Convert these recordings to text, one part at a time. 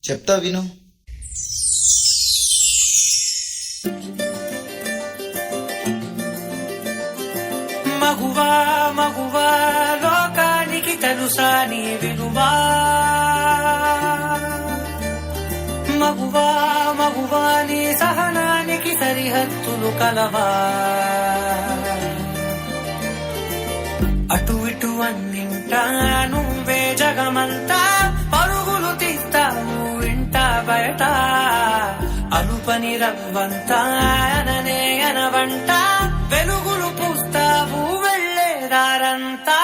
చెప్తా విను. మగువా మగువా లోకానికి తెలుసా నీ విలువా, మగువా మగువా నీ సహనానికి సరిహద్దులు కలవా, అటు ఇటు అన్నింటా నువ్వే జగమంతా పరుగులు తీస్తావు ఇంట బయట, అలుపని రవ్వంతా అననే అనవంట వెలుగులు పూస్తావు వెళ్ళేదారంతా.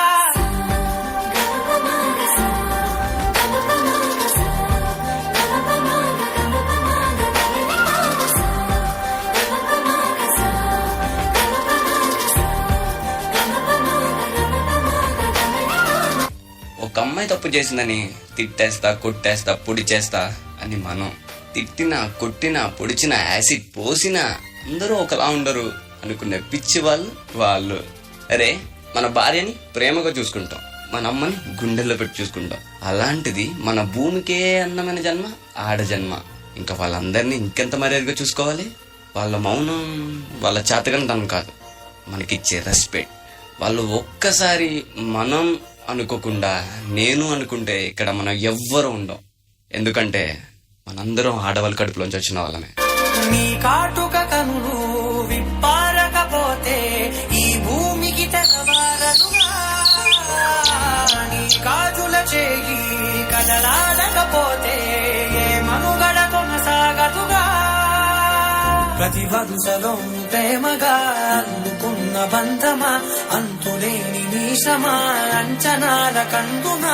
ఒక అమ్మాయి తప్పు చేసిందని తిట్టేస్తా కొట్టేస్తా పొడి చేస్తా అని మనం తిట్టినా కొట్టినా పొడిచినా యాసిడ్ పోసినా అందరూ ఒకలా ఉండరు అనుకునే పిచ్చి వాళ్ళు. అరే మన భార్యని ప్రేమగా చూసుకుంటాం, మన అమ్మని గుండెల్లో పెట్టి చూసుకుంటాం. అలాంటిది మన భూమికే అందమైన జన్మ ఆడ జన్మ. ఇంకా వాళ్ళందరినీ ఇంకెంత మర్యాదగా చూసుకోవాలి. వాళ్ళ మౌనం వాళ్ళ చేతకంతనం కాదు, మనకిచ్చే రెస్పెక్ట్. వాళ్ళు ఒక్కసారి మనం అనుకోకుండా నేను అనుకుంటే ఇక్కడ మనం ఎవ్వరూ ఉండం. ఎందుకంటే మనందరం ఆడవాళ్ళ కడుపులోంచి వచ్చిన వాళ్ళమే. నీ కాటుక కనులు విప్పారకపోతే ఈ భూమికి తెగవారదుగా, నీ కాజుల చేయి కదలాడకపోతే ఏ మనుగడ కొనసాగదుగా. ప్రతి వరుసలో ప్రేమగా అందుకున్న బంధమా, అంతులేని నీశమా అంచనాల కందున,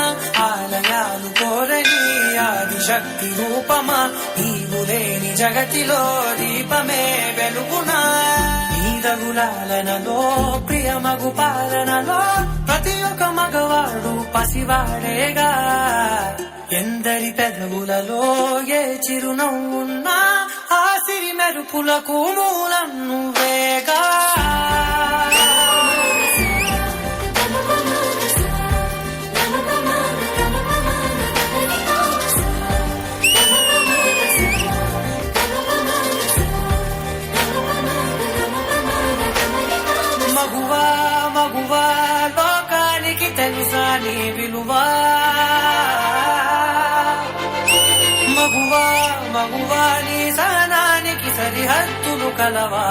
ఆలయాలు కోరని ఆదిశక్తి రూపమా, నీవు లేని జగతిలో దీపమే వెలుగునా. నీదగులాలనలో ప్రియమగు పాలనలో ప్రతి ఒక్క మగవాడు పసివాడేగా. ఎందరి పెదవులలో ఏ చిరునవ్వున్నా ఆ సిరి మెరుపులకు మూలం నువ్వేగా. మగువా మగువా లోకానికి తెలుసా నీ విలువా, మగువా మగువా నీ సహనానికి సరిహద్దులు కలవా.